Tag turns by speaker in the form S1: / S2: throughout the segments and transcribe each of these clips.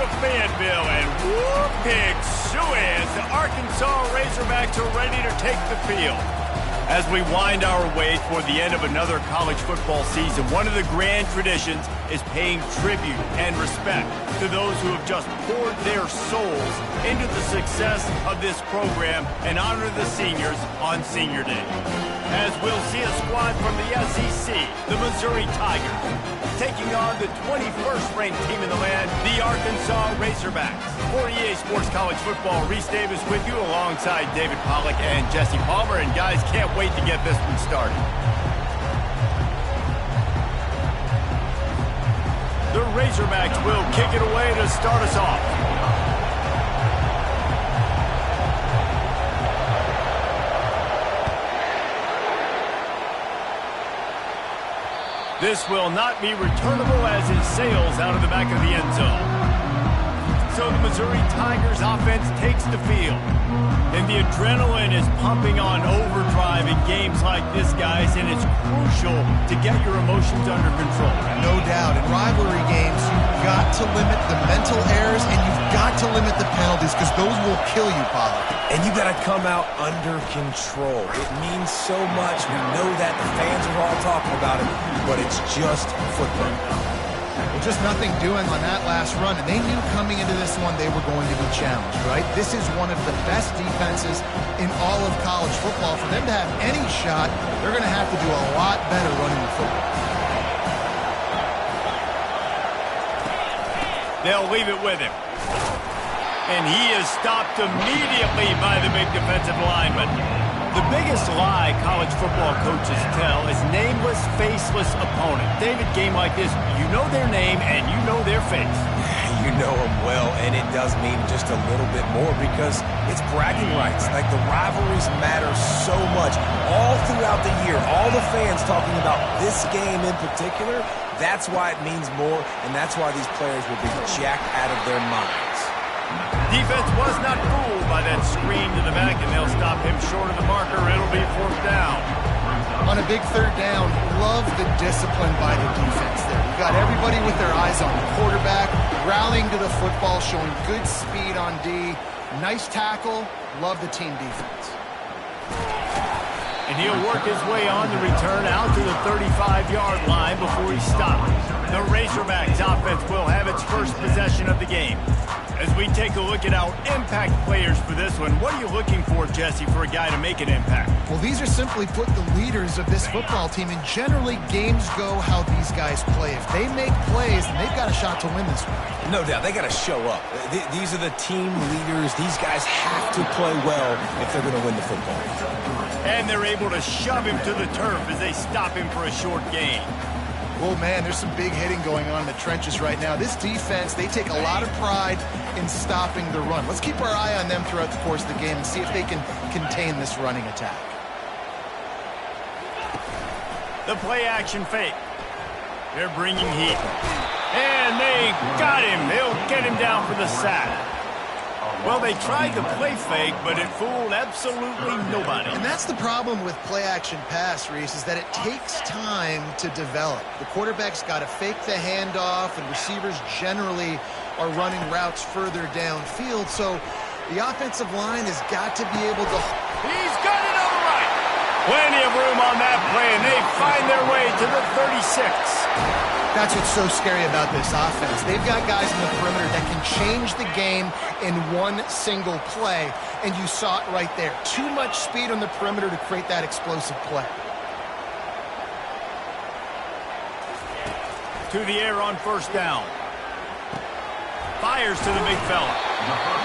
S1: to Fayetteville, and whoop, pig suey as the Arkansas Razorbacks are ready to take the field. As we wind our way toward the end of another college football season, one of the grand traditions is paying tribute and respect to those who have just poured their souls into the success of this program and honor the seniors on Senior Day. As we'll see a squad from the SEC, the Missouri Tigers, taking on the 21st ranked team in the land, the Arkansas Razorbacks. For EA Sports College Football, Reese Davis with you alongside David Pollack and Jesse Palmer. And guys, can't wait to get this one started. The Razorbacks will kick it away to start us off. This will not be returnable as it sails out of the back of the end zone. So the Missouri Tigers offense takes the field. And the adrenaline is pumping on overdrive in games like this, guys, and it's crucial to get your emotions under control.
S2: No doubt. In rivalry games, you've got to limit the mental errors and you've got to limit the penalties because those will kill you, Pollack.
S3: And you got to come out under control. It means so much. We know that. The fans are all talking about it, but it's just football.
S2: Well, just nothing doing on that last run, and they knew coming into this one they were going to be challenged, right? This is one of the best defenses in all of college football. For them to have any shot, they're going to have to do a lot better running the football.
S1: They'll leave it with him. And he is stopped immediately by the big defensive lineman. The biggest lie college football coaches tell is nameless, faceless opponent. David, game like this, you know their name and you know their face.
S3: You know them well, and it does mean just a little bit more because it's bragging rights. Like, the rivalries matter so much. All throughout the year, all the fans talking about this game in particular, that's why it means more, and that's why these players will be jacked out of their minds.
S1: Defense was not fooled by that screen to the back, and they'll stop him short of the marker. It'll be 4th down.
S2: On a big 3rd down, love the discipline by the defense there. You got everybody with their eyes on the quarterback, rallying to the football, showing good speed on D. Nice tackle. Love the team defense.
S1: And he'll work his way on the return out to the 35-yard line before he stops. The Razorbacks offense will have its first possession of the game. As we take a look at our impact players for this one, what are you looking for, Jesse, for a guy to make an impact?
S2: Well, these are simply put the leaders of this football team, and generally games go how these guys play. If they make plays, then they've got a shot to win this one.
S3: No doubt. They got to show up. These are the team leaders. These guys have to play well if they're going to win the football.
S1: And they're able to shove him to the turf as they stop him for a short gain.
S2: Oh, man, there's some big hitting going on in the trenches right now. This defense, they take a lot of pride in stopping the run. Let's keep our eye on them throughout the course of the game and see if they can contain this running attack.
S1: The play-action fake. They're bringing heat. And they got him. They'll get him down for the sack. Well, they tried the play fake, but it fooled absolutely nobody.
S2: And that's the problem with play-action pass, Reese, is that it takes time to develop. The quarterback's got to fake the handoff, and receivers generally are running routes further downfield. So the offensive line has got to be able to...
S1: He's got it on the right. Plenty of room on that play, and they find their way to the 36.
S2: That's what's so scary about this offense. They've got guys in the perimeter that can change the game in one single play, and you saw it right there. Too much speed on the perimeter to create that explosive play.
S1: To the air on 1st down. Fires to the big fella.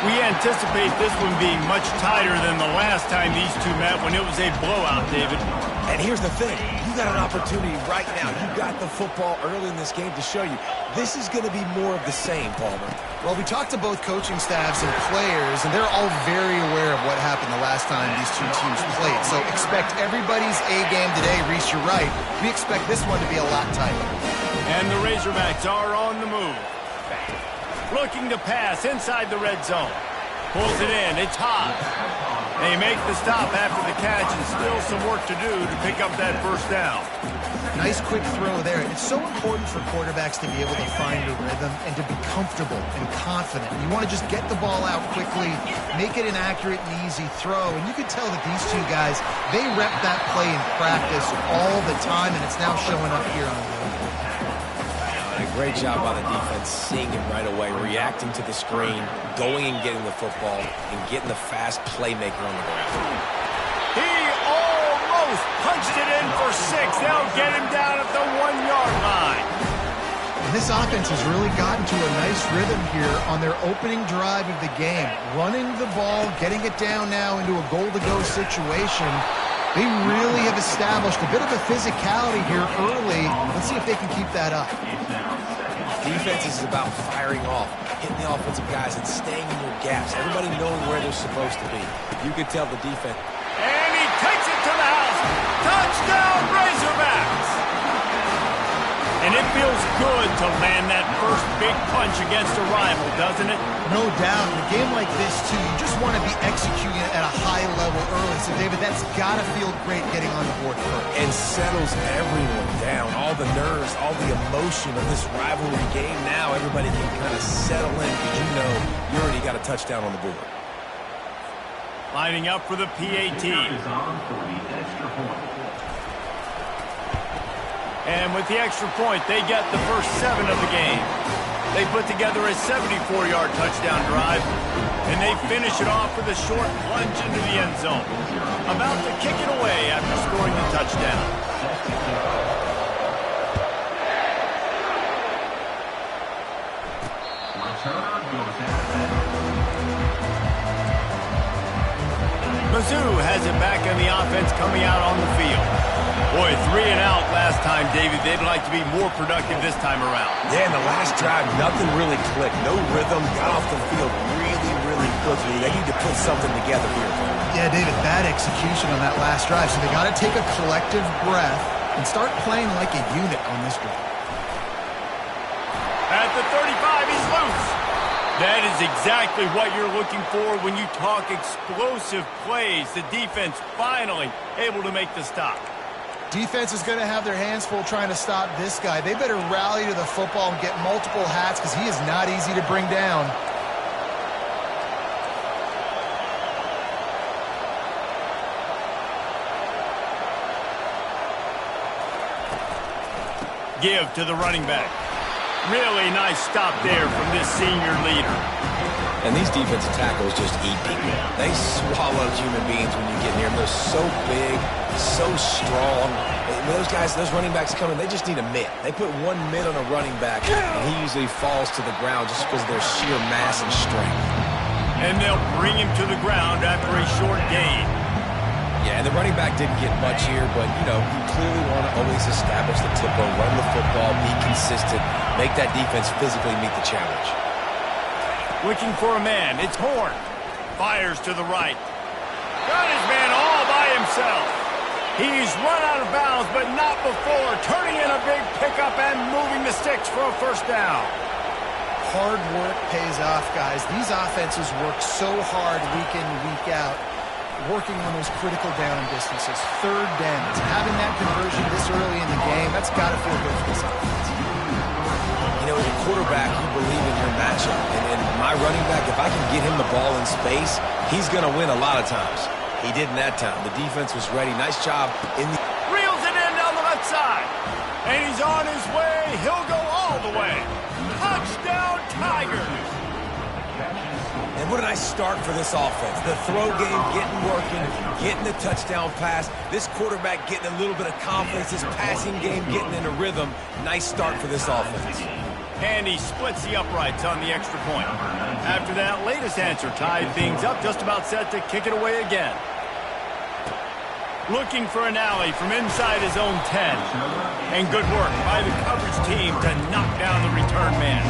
S1: We anticipate this one being much tighter than the last time these two met when it was a blowout, David.
S3: And here's the thing. You got an opportunity right now. You got the football early in this game to show you. This is going to be more of the same, Palmer.
S2: Well, we talked to both coaching staffs and players, and they're all very aware of what happened the last time these two teams played. So expect everybody's A game today. Reese, you're right. We expect this one to be a lot tighter.
S1: And the Razorbacks are on the move. Looking to pass inside the red zone. Pulls it in. It's hot. They make the stop after the catch, and still some work to do to pick up that 1st down.
S2: Nice quick throw there. It's so important for quarterbacks to be able to find a rhythm and to be comfortable and confident. You want to just get the ball out quickly, make it an accurate and easy throw. And you can tell that these two guys, they rep that play in practice all the time, and it's now showing up here on the field.
S3: A great job by the defense, seeing it right away, reacting to the screen, going and getting the football, and getting the fast playmaker on the ground.
S1: He almost punched it in for 6. They'll get him down at the 1-yard line.
S2: And this offense has really gotten to a nice rhythm here on their opening drive of the game. Running the ball, getting it down now into a goal-to-go situation. They really have established a bit of a physicality here early. Let's see if they can keep that up.
S3: Defense is about firing off, hitting the offensive guys, and staying in your gaps. Everybody knowing where they're supposed to be. You could tell the defense.
S1: And he takes it to the house. Touchdown, Razorbacks! And it feels good to land that first big punch against a rival, doesn't it?
S2: No doubt. In a game like this, too, you just want to be executing it at a high level early. So, David, that's got to feel great getting on the board first.
S3: And settles everyone down. All the nerves, all the emotion of this rivalry game. Now everybody can kind of settle in because you know you already got a touchdown on the board.
S1: Lining up for the PAT. And with the extra point, they get the first 7 of the game. They put together a 74-yard touchdown drive, and they finish it off with a short plunge into the end zone. About to kick it away after scoring the touchdown. Mizzou has it back on the offense coming out on the field. Boy, 3 and out last time, David. They'd like to be more productive this time around.
S3: Yeah, in the last drive, nothing really clicked. No rhythm, got off the field really quickly. They need to put something together here.
S2: Yeah, David, bad execution on that last drive. So they got to take a collective breath and start playing like a unit on this drive.
S1: At the 35, he's loose. That is exactly what you're looking for when you talk explosive plays. The defense finally able to make the stop.
S2: Defense is going to have their hands full trying to stop this guy. They better rally to the football and get multiple hats because he is not easy to bring down.
S1: Give to the running back. Really nice stop there from this senior leader.
S3: And these defensive tackles just eat people. They swallow human beings when you get near them. They're so big, so strong. When those guys, those running backs come in, they just need a mitt. They put one mitt on a running back, and he usually falls to the ground just because of their sheer mass and strength.
S1: And they'll bring him to the ground after a short gain.
S3: Yeah, and the running back didn't get much here, but, you know, you clearly want to always establish the tempo, run the football, be consistent, make that defense physically meet the challenge.
S1: Looking for a man. It's Horn. Fires to the right. Got his man all by himself. He's run out of bounds, but not before turning in a big pickup and moving the sticks for a first down.
S2: Hard work pays off, guys. These offenses work so hard week in, week out, working on those critical down distances, third downs. Having that conversion this early in the game, that's got to feel good for this offense.
S3: You know, as a quarterback, you believe in your matchup. And my running back, if I can get him the ball in space, he's going to win a lot of times. He did in that time. The defense was ready. Nice job in the...
S1: Reels it in down the left side. And he's on his way. He'll go all the way. Touchdown, Tigers.
S3: And what a nice start for this offense. The throw game getting working, getting the touchdown pass. This quarterback getting a little bit of confidence. This passing game getting in a rhythm. Nice start for this offense.
S1: And he splits the uprights on the extra point. After that latest answer tied things up, just about set to kick it away again. Looking for an alley from inside his own 10. And good work by the coverage team to knock down the return man.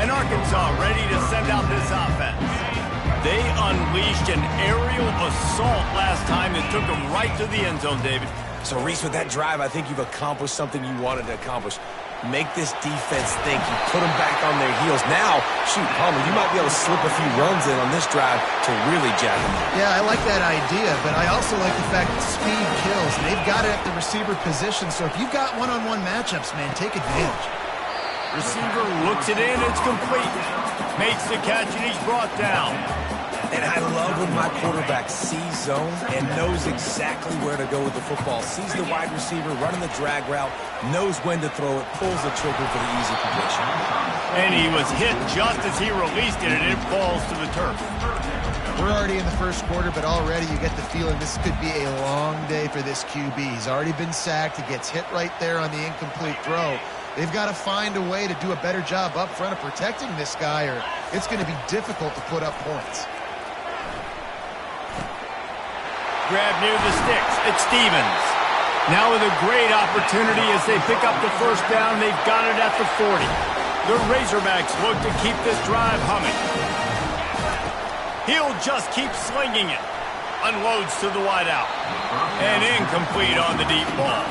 S1: And Arkansas ready to send out this offense. They unleashed an aerial assault last time that took them right to the end zone, David.
S3: So, Reese, with that drive, I think you've accomplished something you wanted to accomplish. make this defense think. You put them back on their heels. Now, shoot, Palmer, you might be able to slip a few runs in on this drive to really jack them up.
S2: Yeah, I like that idea, but I also like the fact that speed kills. They've got it at the receiver position, so if you've got one-on-one matchups, man, take advantage.
S1: Receiver looks it in, it's complete. Makes the catch, and he's brought down.
S3: And I love when my quarterback sees zone and knows exactly where to go with the football. Sees the wide receiver running the drag route, knows when to throw it, pulls the trigger for the easy completion.
S1: And he was hit just as he released it, and it falls to the turf.
S2: We're already in the first quarter, but already you get the feeling this could be a long day for this QB. He's already been sacked. He gets hit right there on the incomplete throw. They've got to find a way to do a better job up front of protecting this guy, or it's going to be difficult to put up points.
S1: Grab near the sticks. It's Stevens. Now with a great opportunity as they pick up the first down. They've got it at the 40. The Razorbacks look to keep this drive humming. He'll just keep slinging it. Unloads to the wideout. And incomplete on the deep ball.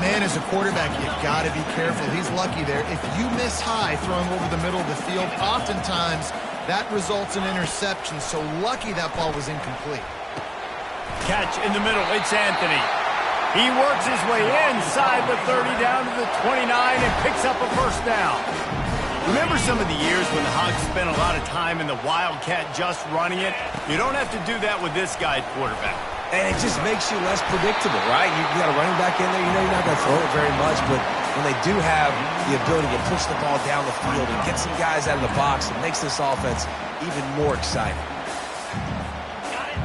S2: Man, as a quarterback, you got to be careful. He's lucky there. If you miss high throwing over the middle of the field, oftentimes that results in interception. So lucky that ball was incomplete.
S1: Catch in the middle. It's Anthony. He works his way inside the 30 down to the 29 and picks up a first down. Remember some of the years when the Hogs spent a lot of time in the Wildcat just running it? You don't have to do that with this guy at quarterback.
S3: And it just makes you less predictable, right? You got a running back in there. You know you're not going to throw it very much, but when they do have the ability to push the ball down the field and get some guys out of the box, it makes this offense even more exciting.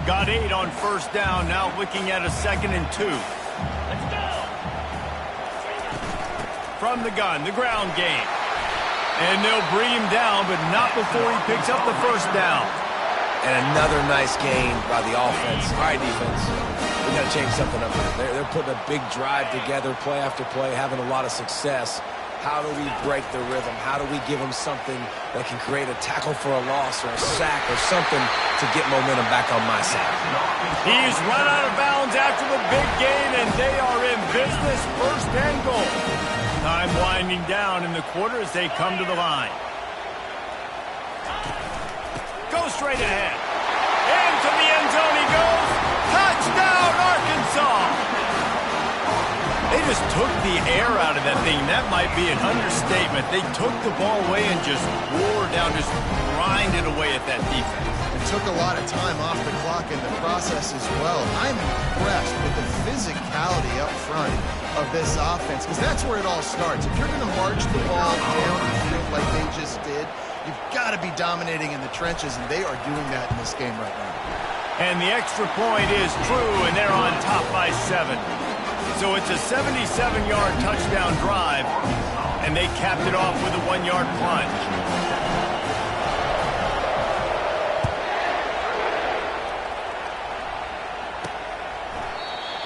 S1: Got 8 on first down, now looking at a 2nd and 2. Let's go. From the gun, the ground game. And they'll bring him down, but not before he picks up the first down.
S3: And another nice gain by the offense. All right, defense. We got to change something up here. They're putting a big drive together, play after play, having a lot of success. How do we break the rhythm? How do we give them something that can create a tackle for a loss or a sack or something to get momentum back on my side?
S1: He's run out of bounds after the big gain, and they are in business, 1st and goal. Time winding down in the quarter as they come to the line. Go straight ahead. Into the end zone he goes. Touchdown, Arkansas! They just took the air out of that thing. That might be an understatement. They took the ball away and just wore down, just grinded away at that defense.
S2: It took a lot of time off the clock in the process as well. I'm impressed with the physicality up front of this offense, because that's where it all starts. If you're going to march the ball down the field like they just did, you've got to be dominating in the trenches, and they are doing that in this game right now.
S1: And the extra point is true, and they're on top by 7. So it's a 77-yard touchdown drive, and they capped it off with a 1-yard plunge.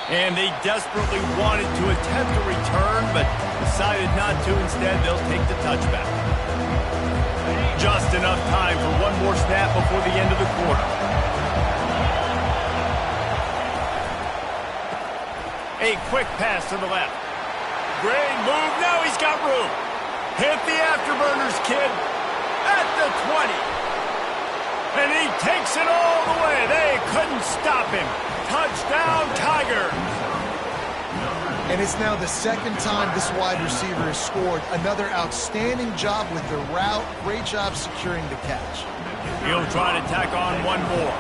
S1: And they desperately wanted to attempt a return, but decided not to. Instead, they'll take the touchback. Just enough time for one more snap before the end of the quarter. A quick pass to the left. Great move. Now he's got room. Hit the afterburners, kid. At the 20. And he takes it all the way. They couldn't stop him. Touchdown, Tigers.
S2: And it's now the 2nd time this wide receiver has scored. Another outstanding job with the route. Great job securing the catch.
S1: He'll try to tack on one more.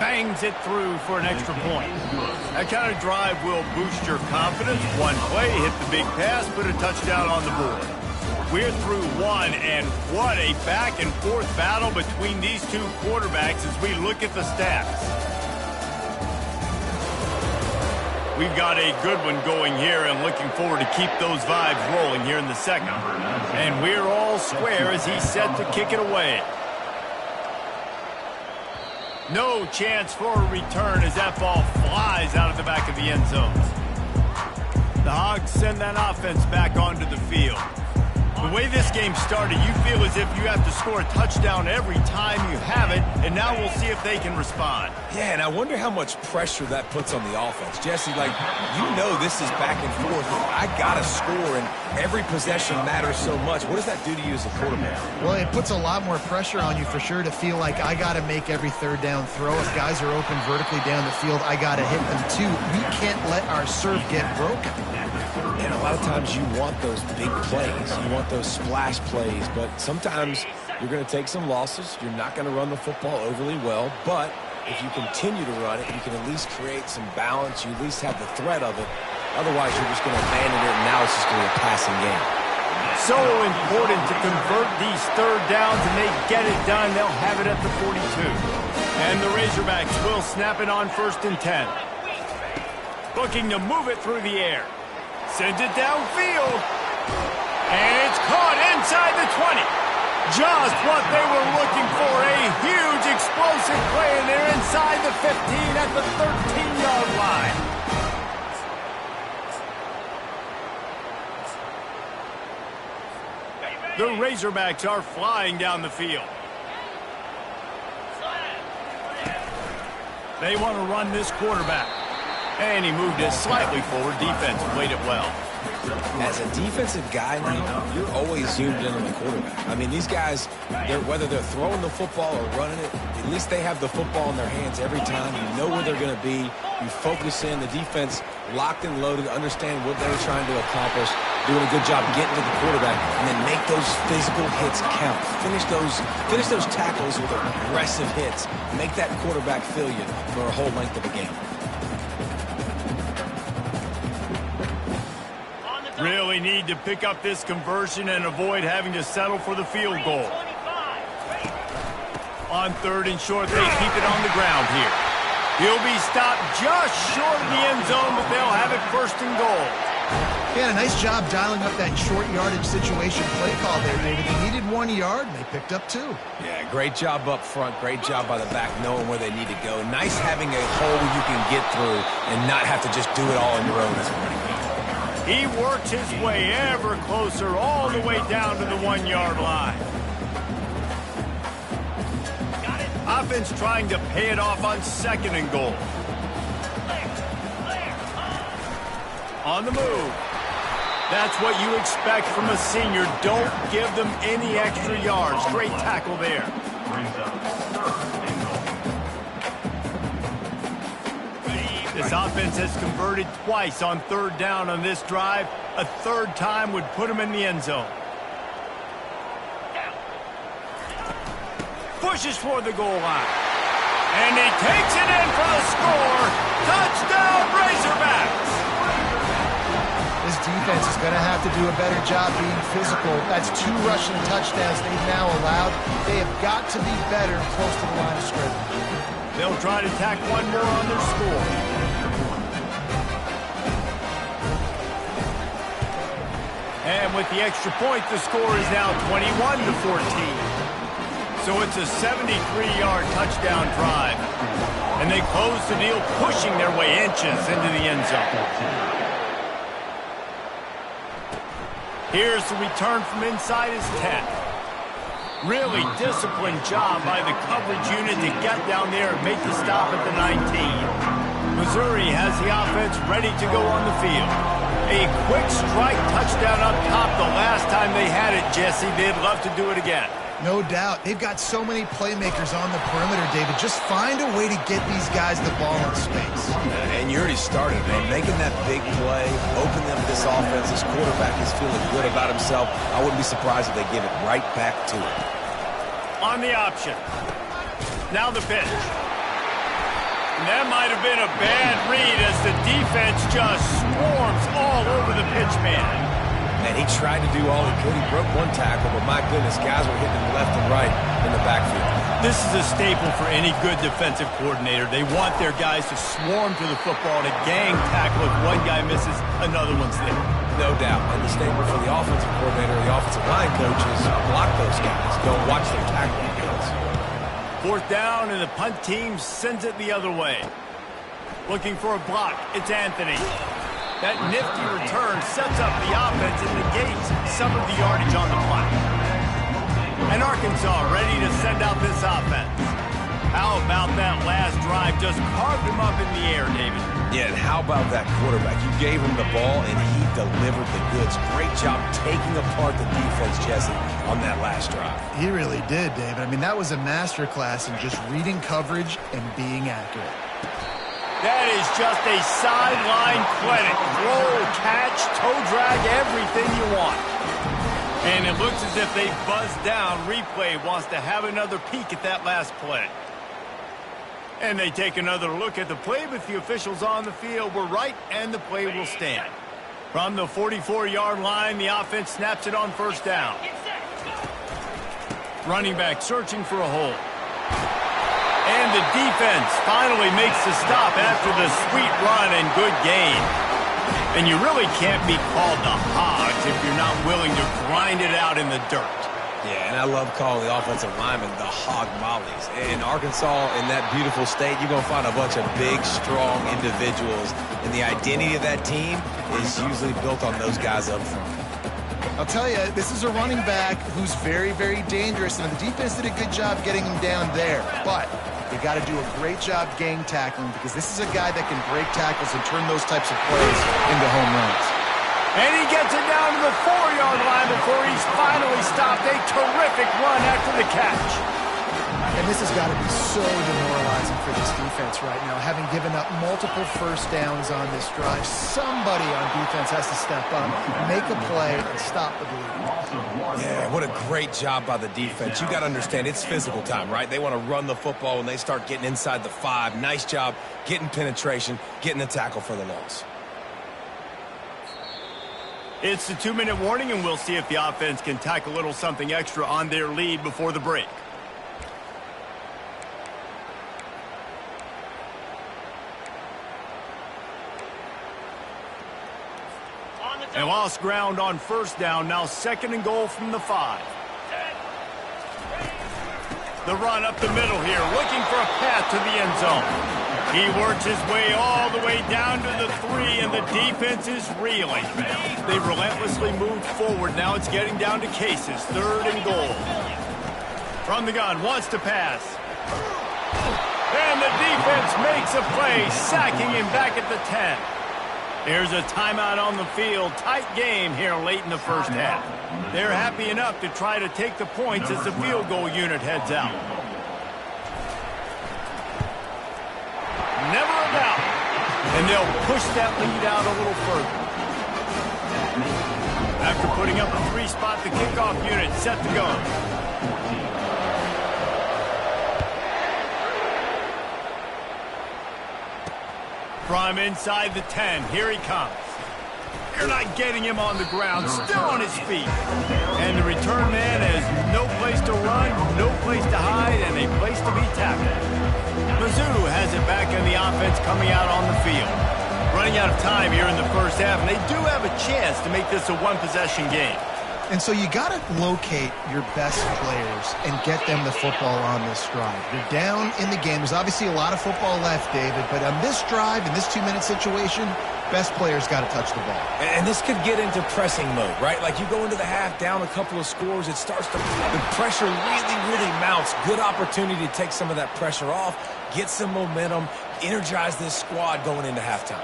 S1: Bangs it through for an extra point. That kind of drive will boost your confidence. One play, hit the big pass, put a touchdown on the board. We're through 1, and what a back-and-forth battle between these two quarterbacks as we look at the stats. We've got a good one going here, and looking forward to keep those vibes rolling here in the 2nd. And we're all square as he's set to kick it away. No chance for a return as that ball flies out of the back of the end zone. The Hogs send that offense back onto the field. The way this game started, you feel as if you have to score a touchdown every time you have it, and now we'll see if they can respond.
S3: Yeah, and I wonder how much pressure that puts on the offense. Jesse, like, you know this is back and forth. I got to score, and every possession matters so much. What does that do to you as a quarterback?
S2: Well, it puts a lot more pressure on you for sure to feel like I got to make every third down throw. If guys are open vertically down the field, I got to hit them too. We can't let our serve get broken.
S3: And a lot of times you want those big plays. You want those splash plays, but sometimes you're going to take some losses. You're not going to run the football overly well, but if you continue to run it, you can at least create some balance. You at least have the threat of it. Otherwise, you're just going to abandon it, and now it's just going to be a passing game.
S1: So important to convert these third downs, and they get it done. They'll have it at the 42. And the Razorbacks will snap it on 1st and 10. Looking to move it through the air. Sends it downfield. And it's caught inside the 20. Just what they were looking for. A huge explosive play, and they're inside the 15 at the 13-yard line. The Razorbacks are flying down the field. They want to run this quarterback. And he moved it slightly forward. Defense played it well.
S3: As a defensive guy now, you're always zoomed in on the quarterback. I mean, these guys, whether they're throwing the football or running it, at least they have the football in their hands every time. You know where they're going to be. You focus in. The defense locked and loaded, understand what they're trying to accomplish, doing a good job getting to the quarterback, and then make those physical hits count. Finish those tackles with aggressive hits. Make that quarterback feel you for a whole length of a game.
S1: Really need to pick up this conversion and avoid having to settle for the field goal. On 3rd and short, they keep it on the ground here. He'll be stopped just short of the end zone, but they'll have it 1st and goal.
S2: Yeah, nice job dialing up that short yardage situation play call there, David. They needed 1 yard, and they picked up 2.
S3: Yeah, great job up front. Great job by the back knowing where they need to go. Nice having a hole you can get through and not have to just do it all on your own as a running back.
S1: He works his way ever closer all the way down to the 1-yard line. Offense trying to pay it off on 2nd and goal. On the move. That's what you expect from a senior. Don't give them any extra yards. Great tackle there. This offense has converted twice on 3rd down on this drive. A 3rd time would put them in the end zone. Pushes for the goal line. And he takes it in for the score. Touchdown, Razorbacks!
S2: This defense is going to have to do a better job being physical. That's 2 rushing touchdowns they've now allowed. They have got to be better close to the line of scrimmage.
S1: They'll try to tack 1 more on their score. And with the extra point, the score is now 21-14. So it's a 73-yard touchdown drive. And they close the deal, pushing their way inches into the end zone. Here's the return from inside his 10. Really disciplined job by the coverage unit to get down there and make the stop at the 19. Missouri has the offense ready to go on the field. A quick strike touchdown up top the last time they had it, Jesse. They'd love to do it again.
S2: No doubt. They've got so many playmakers on the perimeter, David. Just find a way to get these guys the ball in space.
S3: And you already started, man. Making that big play, open them this offense. This quarterback is feeling good about himself. I wouldn't be surprised if they give it right back to him.
S1: On the option. Now the pitch. And that might have been a bad read as the defense just swarms all over the pitch man.
S3: And he tried to do all he could. He broke 1 tackle, but my goodness, guys were hitting him left and right in the backfield.
S1: This is a staple for any good defensive coordinator. They want their guys to swarm to the football, to gang tackle. If one guy misses, another one's there.
S3: No doubt. And the staple for the offensive coordinator, the offensive line coach is block those guys. Don't watch their tackling guys.
S1: 4th down, and the punt team sends it the other way. Looking for a block. It's Anthony. That nifty return sets up the offense and negates some of the yardage on the play. And Arkansas ready to send out this offense. How about that last drive? Just carved him up in the air, David.
S3: Yeah, and how about that quarterback? You gave him the ball, and he delivered the goods. Great job taking apart the defense, Jesse, on that last drive.
S2: He really did, David. I mean, that was a masterclass in just reading coverage and being accurate.
S1: That is just a sideline clinic. Throw, catch, toe drag, everything you want. And it looks as if they buzzed down. Replay wants to have another peek at that last play. And they take another look at the play, but the officials on the field were right, and the play will stand. From the 44-yard line, the offense snaps it on first down. Running back searching for a hole. And the defense finally makes the stop after the sweet run and good gain. And you really can't be called the Hogs if you're not willing to grind it out in the dirt.
S3: Yeah, and I love calling the offensive linemen the hog mollies. In Arkansas, in that beautiful state, you're going to find a bunch of big, strong individuals. And the identity of that team is usually built on those guys up front.
S2: I'll tell you, this is a running back who's very, very dangerous. And the defense did a good job getting him down there. But they got to do a great job gang tackling because this is a guy that can break tackles and turn those types of plays into home runs.
S1: And he gets it down to the 4-yard line before he's finally stopped. A terrific run after the catch.
S2: And this has got to be so demoralizing for this defense right now. Having given up multiple first downs on this drive, somebody on defense has to step up, make a play, and stop the bleeding.
S3: Yeah, what a great job by the defense. You got to understand, it's physical time, right? They want to run the football when they start getting inside the 5. Nice job getting penetration, getting the tackle for the loss.
S1: It's the 2-minute warning, and we'll see if the offense can tack a little something extra on their lead before the break. And lost ground on first down, now 2nd and goal from the 5. The run up the middle here, looking for a path to the end zone. He works his way all the way down to the 3, and the defense is reeling. They relentlessly moved forward. Now it's getting down to cases. 3rd and goal. From the gun, wants to pass. And the defense makes a play, sacking him back at the 10. There's a timeout on the field. Tight game here late in the first half. They're happy enough to try to take the points as the field goal unit heads out. Never a doubt. And they'll push that lead out a little further. After putting up a 3-spot, the kickoff unit set to go. From inside the 10, here he comes. You're not getting him on the ground, still on his feet. And the return man has no place to run, no place to hide, and a place to be tackled. Mizzou has it back in the offense coming out on the field. Running out of time here in the first half, and they do have a chance to make this a one-possession game.
S2: And so you got to locate your best players and get them the football on this drive. You're down in the game. There's obviously a lot of football left, David, but on this drive, in this 2-minute situation, best players got to touch the ball.
S3: And this could get into pressing mode, right? Like you go into the half, down a couple of scores, it starts to, the pressure really, really mounts. Good opportunity to take some of that pressure off, get some momentum, energize this squad going into halftime.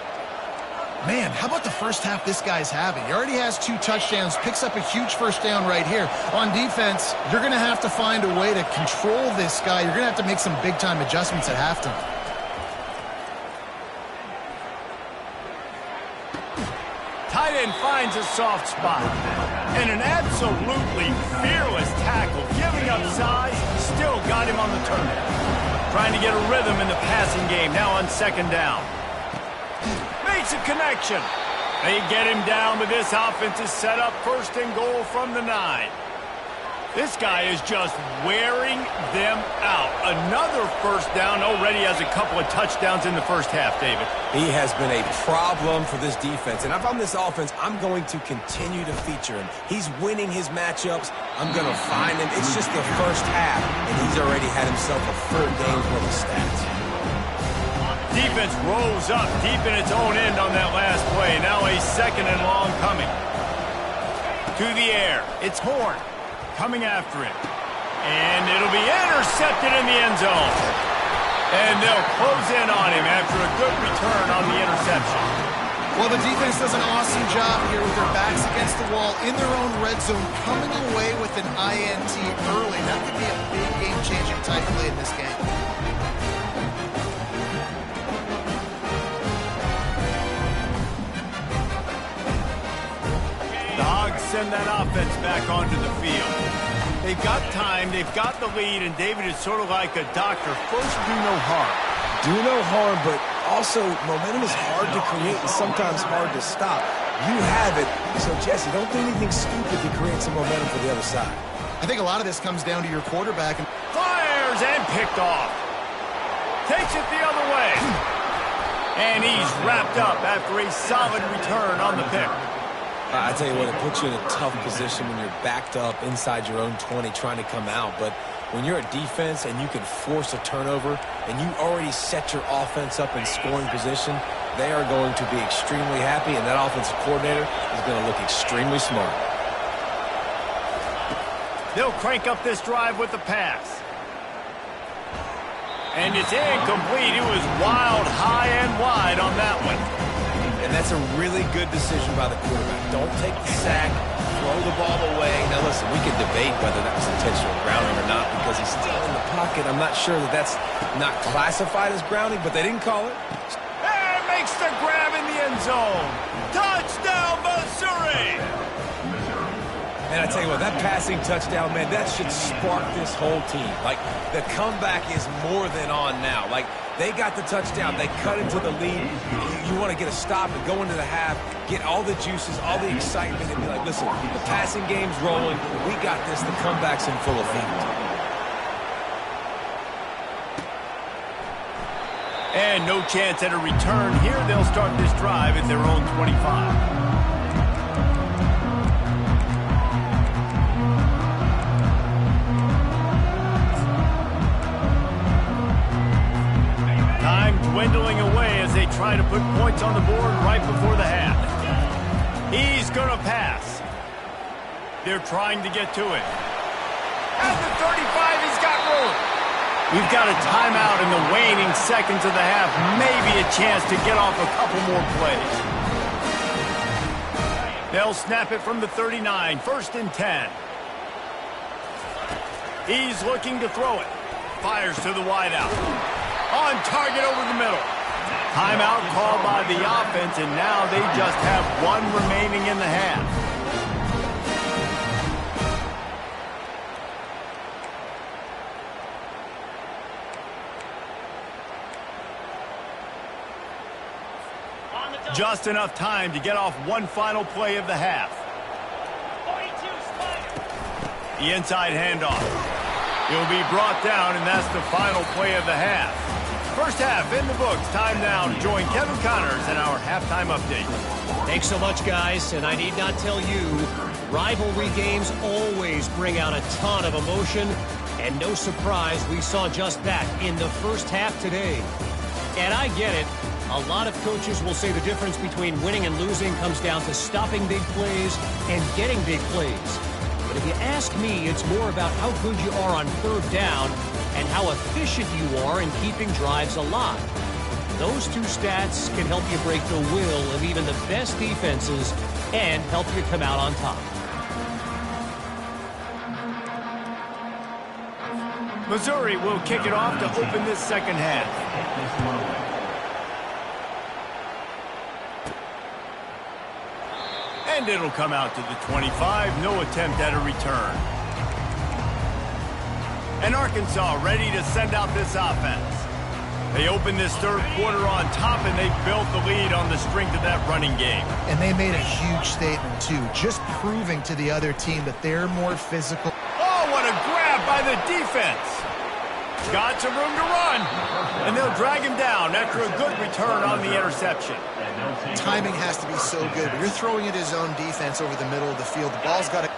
S2: Man, how about the first half this guy's having? He already has 2 touchdowns, picks up a huge first down right here. On defense, you're going to have to find a way to control this guy. You're going to have to make some big-time adjustments at halftime.
S1: Tight end finds a soft spot. And an absolutely fearless tackle, giving up size, still got him on the turn. Trying to get a rhythm in the passing game, now on 2nd down. Makes a connection. They get him down, but this offense is set up 1st and goal from the 9. This guy is just wearing them out. Another first down, already has a couple of touchdowns in the first half, David.
S3: He has been a problem for this defense, and if I'm this offense, I'm going to continue to feature him. He's winning his matchups. I'm going to find him. It's just the first half, and he's already had himself a 3rd game's worth of stats.
S1: Defense rolls up deep in its own end on that last play. Now a second and long coming. To the air. It's Horn coming after it. And it'll be intercepted in the end zone. And they'll close in on him after a good return on the interception.
S2: Well, the defense does an awesome job here with their backs against the wall in their own red zone, coming away with an INT early. That could be a big game-changing type play in this game.
S1: The Hogs send that offense back onto the field. They've got time, they've got the lead, and David is sort of like a doctor. First, do no harm.
S3: Do no harm, but also momentum is hard to create and sometimes hard to stop. You have it, so Jesse, don't do anything stupid to create some momentum for the other side.
S2: I think a lot of this comes down to your quarterback.
S1: Fires and picked off. Takes it the other way. And he's wrapped up after a solid return on the pick.
S3: I tell you what, it puts you in a tough position when you're backed up inside your own 20 trying to come out. But when you're a defense and you can force a turnover and you already set your offense up in scoring position, they are going to be extremely happy, and that offensive coordinator is going to look extremely smart.
S1: They'll crank up this drive with the pass. And it's incomplete. It was wild, high and wide on that one.
S3: And that's a really good decision by the quarterback. Don't take the sack, throw the ball away. Now, listen, we can debate whether that was intentional grounding or not because he's still in the pocket. I'm not sure that that's not classified as grounding, but they didn't call it.
S1: And makes the grab in the end zone. Touchdown, Missouri!
S3: And I tell you what, that passing touchdown, man, that should spark this whole team. Like, the comeback is more than on now. Like, they got the touchdown. They cut into the lead. You want to get a stop and go into the half, get all the juices, all the excitement, and be like, listen, the passing game's rolling. We got this. The comeback's in full effect.
S1: And no chance at a return here. They'll start this drive at their own 25. Time dwindling away as they try to put points on the board right before the half. He's going to pass. They're trying to get to it. At the 35, he's got room. We've got a timeout in the waning seconds of the half. Maybe a chance to get off a couple more plays. They'll snap it from the 39, 1st and 10. He's looking to throw it. Fires to the wideout. On target over the middle. Timeout called by the offense, and now they just have one remaining in the half. Just enough time to get off one final play of the half. The inside handoff. He'll be brought down, and that's the final play of the half. First half in the books. Time now to join Kevin Connors in our halftime update.
S4: Thanks so much, guys. And I need not tell you, rivalry games always bring out a ton of emotion. And no surprise, we saw just that in the first half today. And I get it. A lot of coaches will say the difference between winning and losing comes down to stopping big plays and getting big plays. But if you ask me, it's more about how good you are on third down and how efficient you are in keeping drives alive. Those two stats can help you break the will of even the best defenses and help you come out on top.
S1: Missouri will kick it off to open this second half. And it'll come out to the 25. No attempt at a return. And Arkansas ready to send out this offense. They open this third quarter on top, and they built the lead on the strength of that running game.
S2: And they made a huge statement, too, just proving to the other team that they're more physical.
S1: Oh, what a grab by the defense. Got some room to run. And they'll drag him down after a good return on the interception.
S2: Timing has to be so good. When you're throwing at his own defense over the middle of the field, the ball's got to...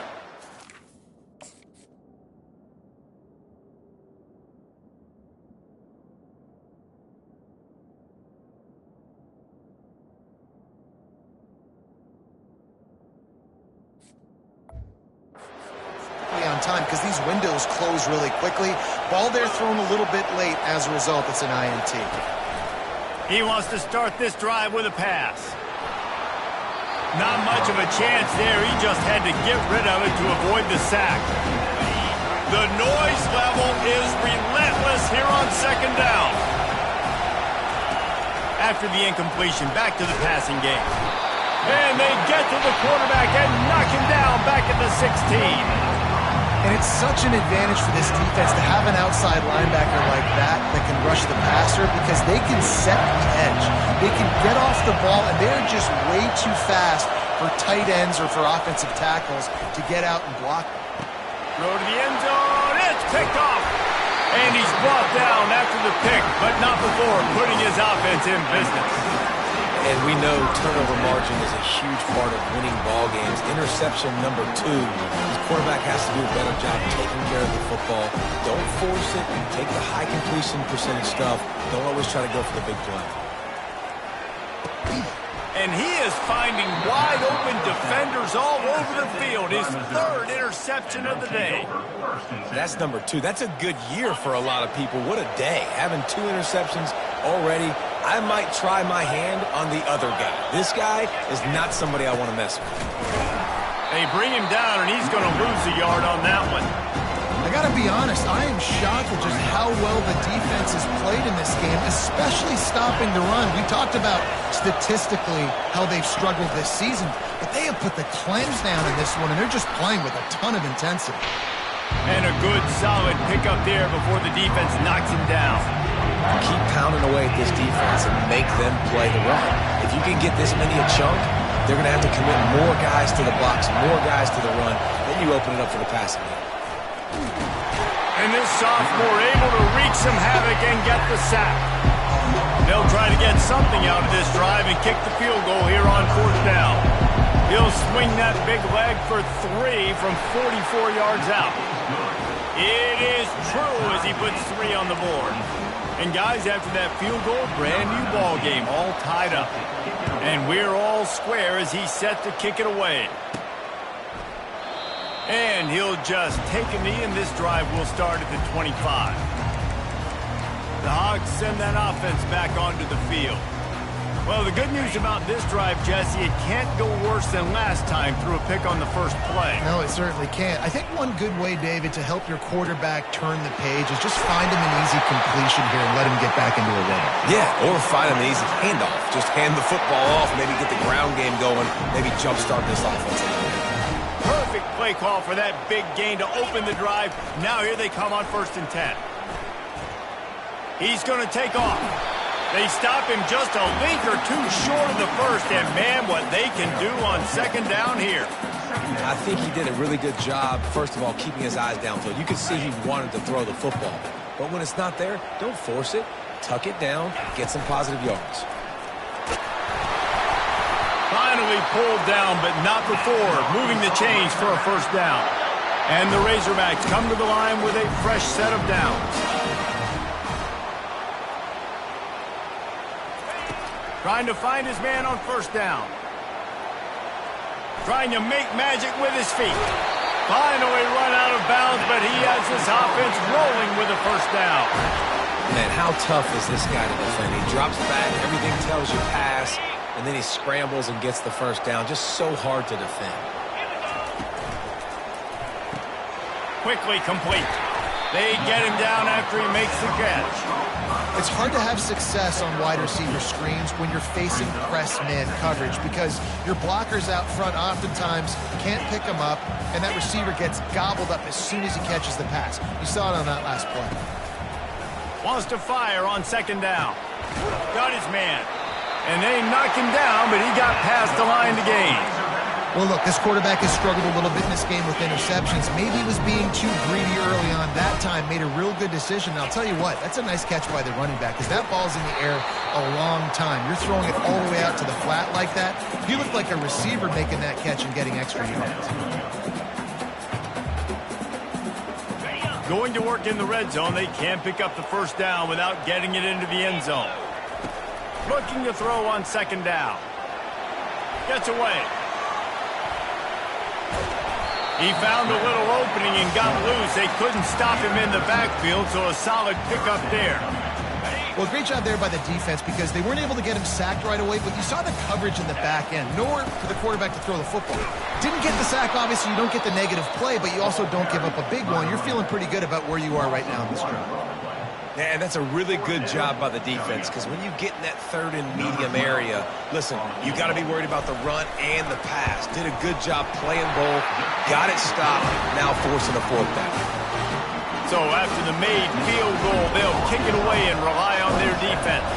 S2: time because these windows close really quickly. Ball there thrown a little bit late. As a result, it's an INT.
S1: He wants to start this drive with a pass. Not much of a chance there. He just had to get rid of it to avoid the sack. The noise level is relentless here on second down. After the incompletion, back to the passing game. And they get to the quarterback and knock him down back at the 16.
S2: And it's such an advantage for this defense to have an outside linebacker like that can rush the passer because they can set the edge. They can get off the ball, and they're just way too fast for tight ends or for offensive tackles to get out and block.
S1: Throw to the end zone. It's picked off. And he's brought down after the pick, but not before putting his offense in business.
S3: And we know turnover margin is a huge part of winning ball games. Interception number 2. His quarterback has to do a better job taking care of the football. Don't force it. Take the high completion percentage stuff. Don't always try to go for the big play.
S1: And he is finding wide open defenders all over the field. His 3rd interception of the day.
S3: That's number 2. That's a good year for a lot of people. What a day. Having 2 interceptions already. I might try my hand on the other guy. This guy is not somebody I want to mess with.
S1: They bring him down, and he's going to lose a yard on that one.
S2: I got to be honest, I am shocked at just how well the defense has played in this game, especially stopping the run. We talked about statistically how they've struggled this season, but they have put the clamps down in this one, and they're just playing with a ton of intensity.
S1: And a good, solid pickup there before the defense knocks him down.
S3: Keep pounding away at this defense and make them play the run. If you can get this many a chunk, they're going to have to commit more guys to the box, more guys to the run. Then you open it up for the passing game.
S1: And this sophomore able to wreak some havoc and get the sack. They'll try to get something out of this drive and kick the field goal here on 4th down. He'll swing that big leg for 3 from 44 yards out. It is true as he puts 3 on the board. And guys, after that field goal, brand new ball game, all tied up. And we're all square as he's set to kick it away. And he'll just take a knee, and this drive will start at the 25. The Hogs send that offense back onto the field. Well, the good news about this drive, Jesse, it can't go worse than last time through a pick on the first play.
S2: No, it certainly can't. I think one good way, David, to help your quarterback turn the page is just find him an easy completion here and let him get back into a rhythm.
S3: Yeah, or find him an easy handoff. Just hand the football off, maybe get the ground game going, maybe jumpstart this offense.
S1: Perfect play call for that big gain to open the drive. Now here they come on 1st and 10. He's going to take off. They stop him just a link or 2 short of the first, and man, what they can do on 2nd down here.
S3: I think he did a really good job, first of all, keeping his eyes downfield. You could see he wanted to throw the football. But when it's not there, don't force it. Tuck it down, get some positive yards.
S1: Finally pulled down, but not before moving the chains for a 1st down. And the Razorbacks come to the line with a fresh set of downs. Trying to find his man on 1st down. Trying to make magic with his feet. Finally run out of bounds, but he has this offense rolling with a 1st down.
S3: Man, how tough is this guy to defend? He drops back, everything tells you pass, and then he scrambles and gets the 1st down. Just so hard to defend.
S1: Quickly complete. They get him down after he makes the catch.
S2: It's hard to have success on wide receiver screens when you're facing press man coverage because your blockers out front oftentimes can't pick them up, and that receiver gets gobbled up as soon as he catches the pass. You saw it on that last play.
S1: Wants to fire on 2nd down. Got his man. And they knocked him down, but he got past the line to gain.
S2: Well, look, this quarterback has struggled a little bit in this game with interceptions. Maybe he was being too greedy early on. That time made a real good decision. And I'll tell you what, that's a nice catch by the running back because that ball's in the air a long time. You're throwing it all the way out to the flat like that. He looked like a receiver making that catch and getting extra yards.
S1: Going to work in the red zone, they can't pick up the 1st down without getting it into the end zone. Looking to throw on 2nd down. Gets away. He found a little opening and got loose. They couldn't stop him in the backfield, so a solid pickup there.
S2: Well, great job there by the defense because they weren't able to get him sacked right away, but you saw the coverage in the back end. Nowhere for the quarterback to throw the football. Didn't get the sack, obviously. You don't get the negative play, but you also don't give up a big one. You're feeling pretty good about where you are right now in this drive.
S3: Yeah, and that's a really good job by the defense because when you get in that third and medium area, listen, you got to be worried about the run and the pass. Did a good job playing both, got it stopped, now forcing a fourth down.
S1: So after the made field goal, they'll kick it away and rely on their defense.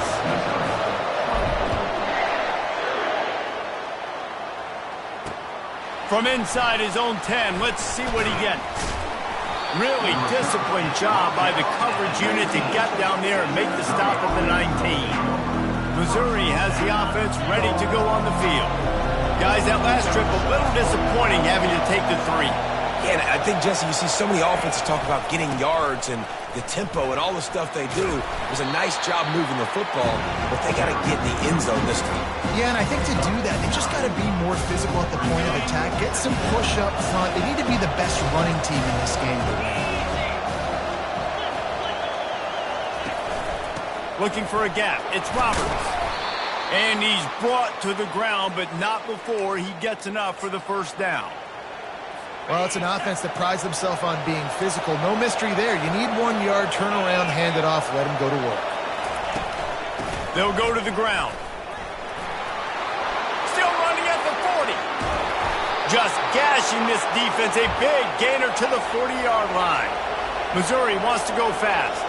S1: From inside his own 10, let's see what he gets. Really disciplined job by the coverage unit to get down there and make the stop at the 19. Missouri has the offense ready to go on the field. Guys, that last trip a little disappointing having to take the 3.
S3: Yeah, and I think, Jesse, you see so many offenses talk about getting yards and the tempo and all the stuff they do. It was a nice job moving the football, but they got to get in the end zone this time.
S2: Yeah, and I think to do that, they just got to be more physical at the point of attack, get some push up front. They need to be the best running team in this game to win.
S1: Looking for a gap. It's Roberts. And he's brought to the ground, but not before he gets enough for the first down.
S2: Well, it's an offense that prides themselves on being physical. No mystery there. You need 1 yard, turn around, hand it off, let them go to work.
S1: They'll go to the ground. Still running at the 40. Just gashing this defense. A big gainer to the 40-yard line. Missouri wants to go fast.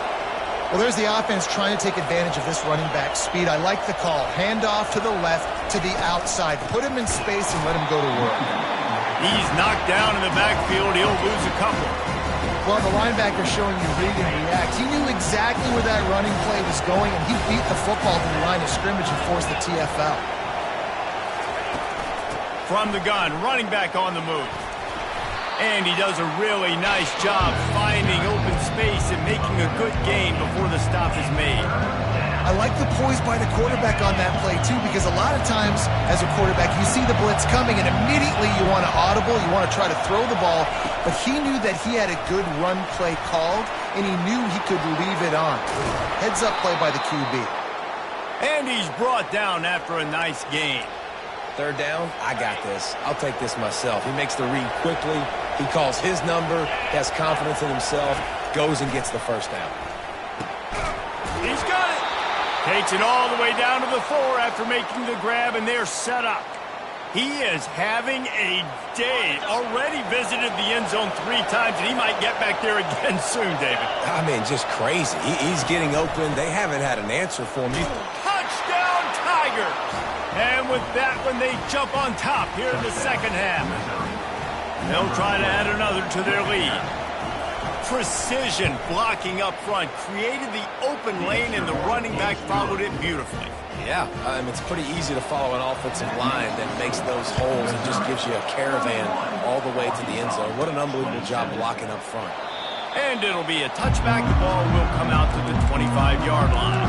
S2: Well, there's the offense trying to take advantage of this running back speed. I like the call. Hand off to the left, to the outside. Put him in space and let him go to work.
S1: He's knocked down in the backfield. He'll lose a couple.
S2: Well, the linebacker showing you read and react. He knew exactly where that running play was going, and he beat the football to the line of scrimmage and forced the TFL.
S1: From the gun, running back on the move. And he does a really nice job finding open space and making a good gain before the stop is made.
S2: I like the poise by the quarterback on that play, too, because a lot of times, as a quarterback, you see the blitz coming, and immediately you want to audible, you want to try to throw the ball, but he knew that he had a good run play called, and he knew he could leave it on. Heads-up play by the QB.
S1: And he's brought down after a nice gain.
S3: Third down, I got this. I'll take this myself. He makes the read quickly. He calls his number, has confidence in himself, goes and gets the first down.
S1: He's got it. Takes it all the way down to the 4 after making the grab, and they're set up. He is having a day. Already visited the end zone 3 times, and he might get back there again soon, David.
S3: I mean, just crazy. He's getting open. They haven't had an answer for him.
S1: Touchdown, Tigers! And with that one, they jump on top here in the second half. They'll try to add another to their lead. Precision blocking up front created the open lane, and the running back followed it beautifully.
S3: Yeah, it's pretty easy to follow an offensive line that makes those holes and just gives you a caravan all the way to the end zone. What an unbelievable job blocking up front.
S1: And it'll be a touchback. The ball will come out to the 25-yard line.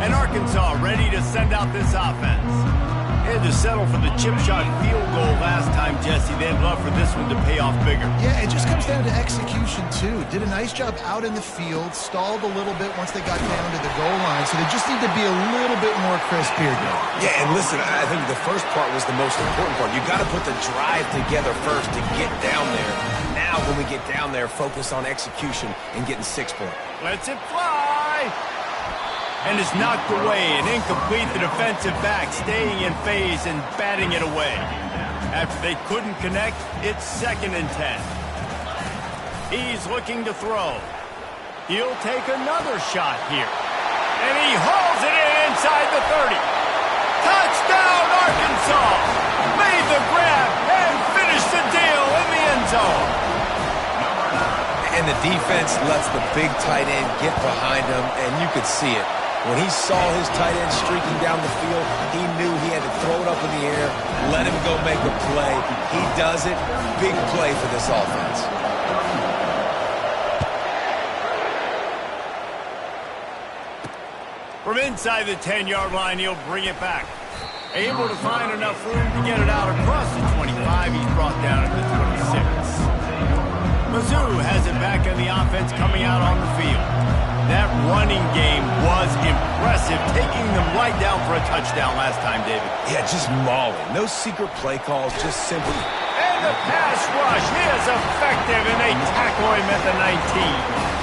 S1: And Arkansas ready to send out this offense. Had to settle for the chip shot field goal last time, Jesse. They'd love for this one to pay off bigger.
S2: Yeah, it just comes down to execution, too. Did a nice job out in the field, stalled a little bit once they got down to the goal line, so they just need to be a little bit more crisp here, Joe.
S3: Yeah, and listen, I think the first part was the most important part. You got to put the drive together first to get down there. Now, when we get down there, focus on execution and getting 6 points.
S1: Lets it fly! And is knocked away and incomplete. The defensive back staying in phase and batting it away. After they couldn't connect, it's 2nd and 10. He's looking to throw. He'll take another shot here. And he hauls it in inside the 30. Touchdown, Arkansas! Made the grab and finished the deal in the end zone.
S3: And the defense lets the big tight end get behind him, and you could see it. When he saw his tight end streaking down the field, he knew he had to throw it up in the air, let him go make a play. He does it. Big play for this offense.
S1: From inside the 10-yard line, he'll bring it back. Able to find enough room to get it out across the 25. He's brought down at the 26. Mizzou has it back in the offense coming out on the field. That running game was impressive, taking them right down for a touchdown last time, David.
S3: Yeah, just mauling. No secret play calls, just simply.
S1: And the pass rush is effective, and they tackle him at the 19.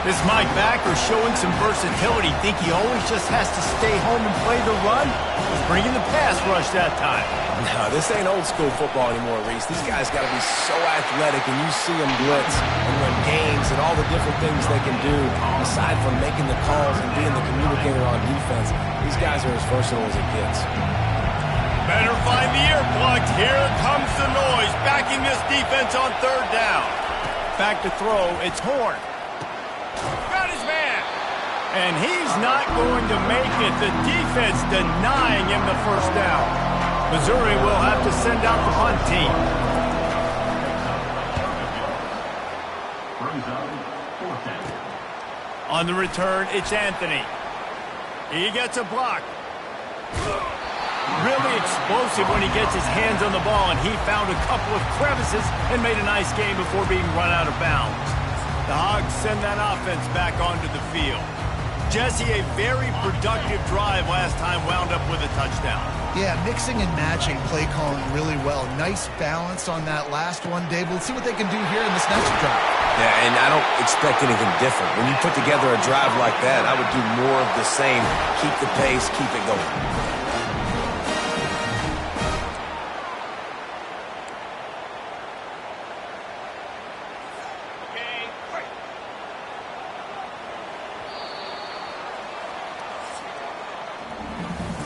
S1: This Mike backer showing some versatility. Think he always just has to stay home and play the run? He's bringing the pass rush that time.
S3: No, this ain't old school football anymore, Reese. These guys got to be so athletic, and you see them blitz and run games and all the different things they can do aside from making the calls and being the communicator on defense. These guys are as versatile as it gets.
S1: Better find the ear plugged. Here comes the noise, backing this defense on third down. Back to throw. It's Horn. Got his man. And he's not going to make it. The defense denying him the first down. Missouri will have to send out the punt team. On the return, it's Anthony. He gets a block. Really explosive when he gets his hands on the ball, and he found a couple of crevices and made a nice game before being run out of bounds. The Hogs send that offense back onto the field. Jesse, a very productive drive last time, wound up with a touchdown.
S2: Yeah, mixing and matching play calling really well. Nice balance on that last one, Dave. Let's see what they can do here in this next drive.
S3: Yeah, and I don't expect anything different. When you put together a drive like that, I would do more of the same. Keep the pace, keep it going.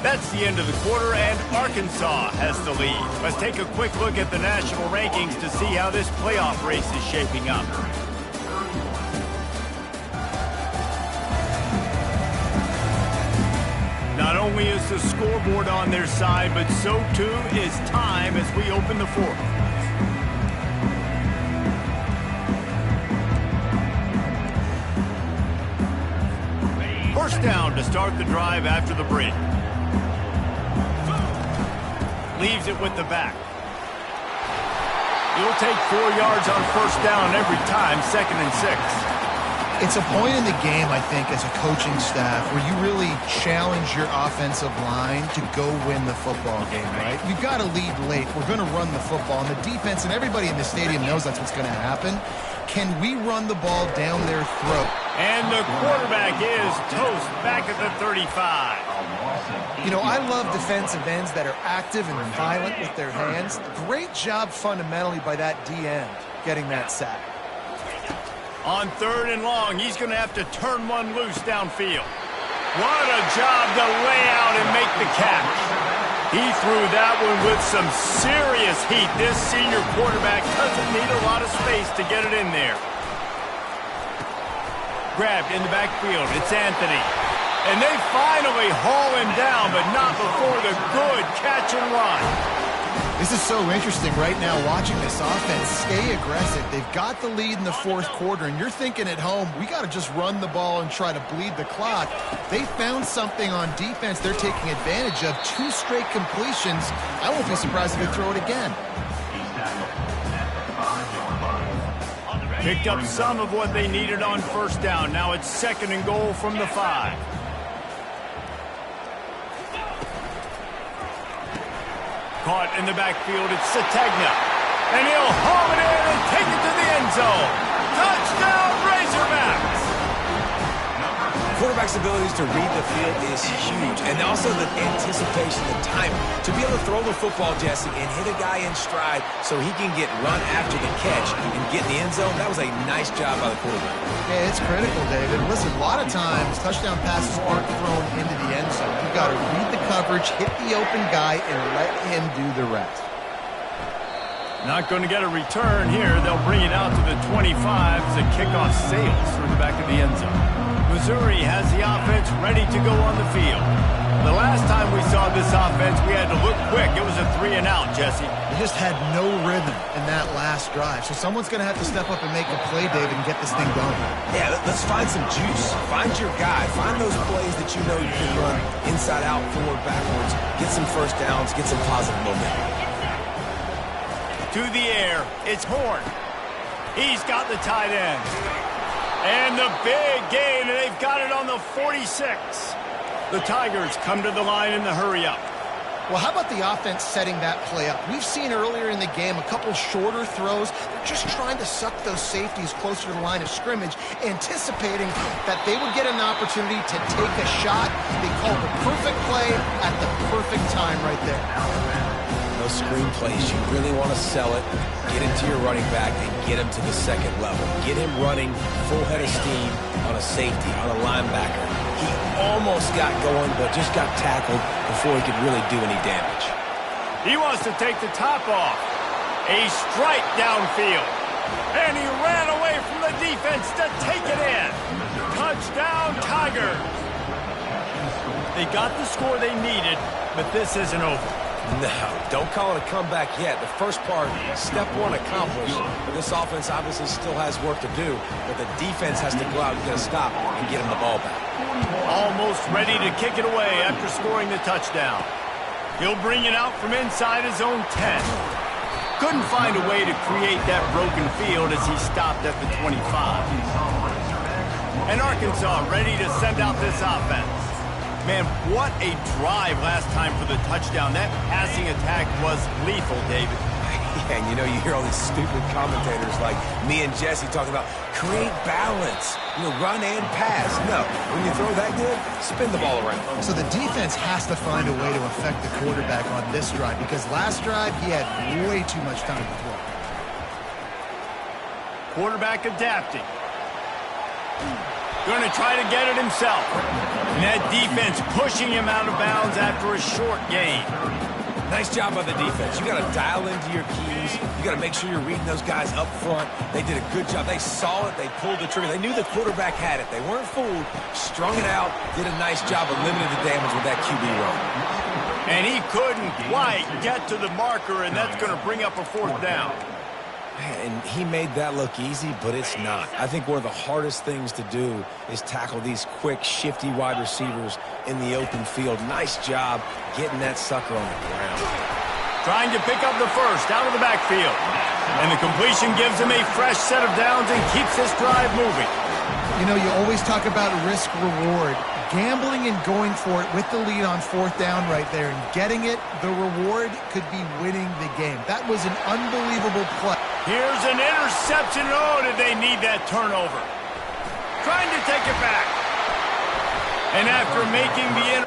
S1: That's the end of the quarter, and Arkansas has the lead. Let's take a quick look at the national rankings to see how this playoff race is shaping up. Not only is the scoreboard on their side, but so too is time as we open the fourth. First down to start the drive after the break. Leaves it with the back. You'll take 4 yards on first down every time, 2nd and 6.
S2: It's a point in the game, I think, as a coaching staff where you really challenge your offensive line to go win the football game, right? We've got to lead late. We're going to run the football, and the defense and everybody in the stadium knows that's what's going to happen. Can we run the ball down their throat?
S1: And the quarterback is toast back at the 35.
S2: You know, I love defensive ends that are active and violent with their hands. Great job fundamentally by that D-end getting that sack.
S1: On 3rd and long, he's going to have to turn one loose downfield. What a job to lay out and make the catch. He threw that one with some serious heat. This senior quarterback doesn't need a lot of space to get it in there. Grabbed in the backfield. It's Anthony. And they finally haul him down, but not before the good catch and run.
S2: This is so interesting right now watching this offense stay aggressive. They've got the lead in the 4th quarter, and you're thinking at home, we got to just run the ball and try to bleed the clock. They found something on defense they're taking advantage of. 2 straight completions. I won't be surprised if they throw it again.
S1: Picked up some of what they needed on first down. Now it's 2nd and goal from the 5. Caught in the backfield, it's Sategna. And he'll haul it in and take it to the end zone. Touchdown, Razorbacks!
S3: Quarterback's abilities to read the field is huge. And also the anticipation, the timing. To be able to throw the football, Jesse, and hit a guy in stride so he can get run after the catch and get in the end zone, that was a nice job by the quarterback.
S2: Yeah, it's critical, David. Listen, a lot of times, touchdown passes aren't thrown into the end zone. You've got to read the coverage, hit the open guy, and let him do the rest.
S1: Not going to get a return here. They'll bring it out to the 25 as the kickoff sails through the back of the end zone. Missouri has the offense ready to go on the field. The last time we saw this offense, we had to look quick. It was a 3-and-out, Jesse.
S2: They just had no rhythm in that last drive. So someone's going to have to step up and make a play, David, and get this thing going.
S3: Yeah, let's find some juice. Find your guy. Find those plays that you know you can run inside out, forward, backwards. Get some first downs. Get some positive momentum.
S1: To the air. It's Horn. He's got the tight end. And the big gain, and they've got it on the 46. The Tigers come to the line in the hurry-up.
S2: Well, how about the offense setting that play up? We've seen earlier in the game a couple shorter throws. They're just trying to suck those safeties closer to the line of scrimmage, anticipating that they would get an opportunity to take a shot. They called the perfect play at the perfect time right there.
S3: Those screen plays, you really want to sell it, get into your running back, and get him to the second level. Get him running full head of steam on a safety, on a linebacker. He almost got going, but just got tackled before he could really do any damage.
S1: He wants to take the top off. A strike downfield. And he ran away from the defense to take it in. Touchdown, Tigers. They got the score they needed, but this isn't over.
S3: No, don't call it a comeback yet. The first part, step one accomplished. But this offense obviously still has work to do. But the defense has to go out and get a stop and get him the ball back.
S1: Almost ready to kick it away after scoring the touchdown. He'll bring it out from inside his own 10. Couldn't find a way to create that broken field as he stopped at the 25. And Arkansas ready to send out this offense. Man, what a drive last time for the touchdown. That passing attack was lethal, David.
S3: Yeah, and you know, you hear all these stupid commentators like me and Jesse talking about create balance, run and pass. No, when you throw that good, spin the ball around.
S2: So the defense has to find a way to affect the quarterback on this drive, because last drive he had way too much time to throw.
S1: Quarterback adapting. Going to try to get it himself. And that defense pushing him out of bounds after a short gain.
S3: Nice job by the defense. You got to dial into your keys. You got to make sure you're reading those guys up front. They did a good job. They saw it. They pulled the trigger. They knew the quarterback had it. They weren't fooled. Strung it out. Did a nice job of limiting the damage with that QB run.
S1: And he couldn't quite get to the marker, and that's going to bring up a fourth down.
S3: And he made that look easy, but it's not. I think one of the hardest things to do is tackle these quick, shifty wide receivers in the open field. Nice job getting that sucker on the ground.
S1: Trying to pick up the first out of the backfield. And the completion gives him a fresh set of downs and keeps this drive moving.
S2: You know, you always talk about risk-reward. Gambling and going for it with the lead on fourth down right there and getting it, the reward could be winning the game. That was an unbelievable play.
S1: Here's an interception. Oh, did they need that turnover? Trying to take it back. And after making the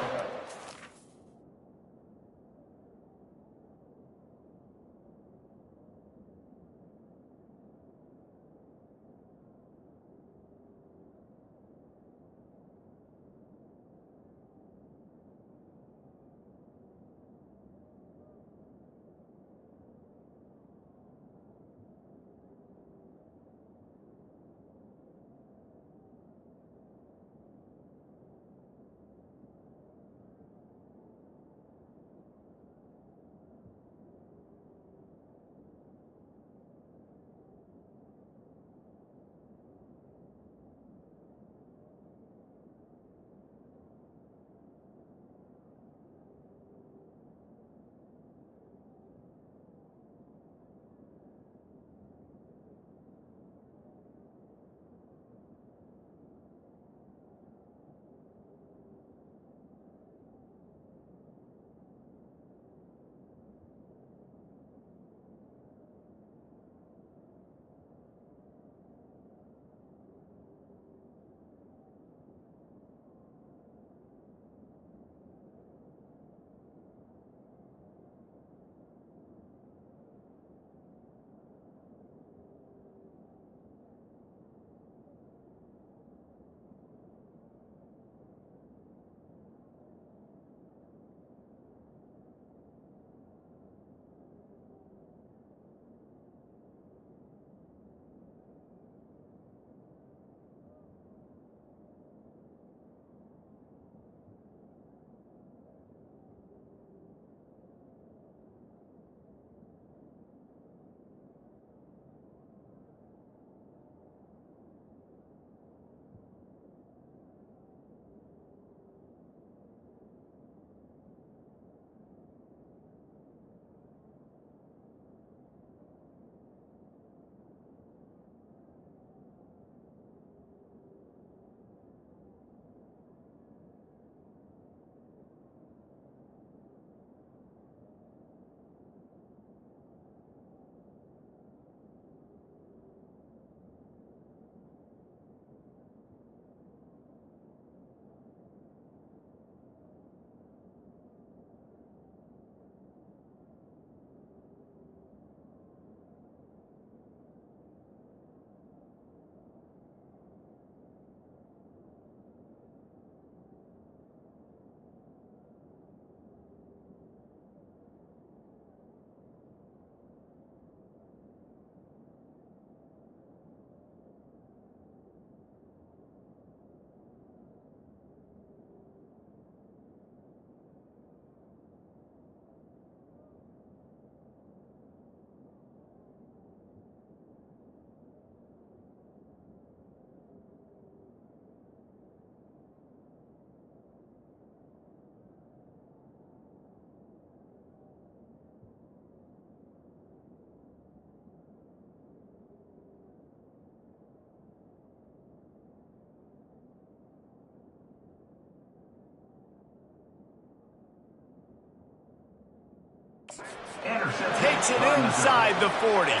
S1: Takes it inside the 40.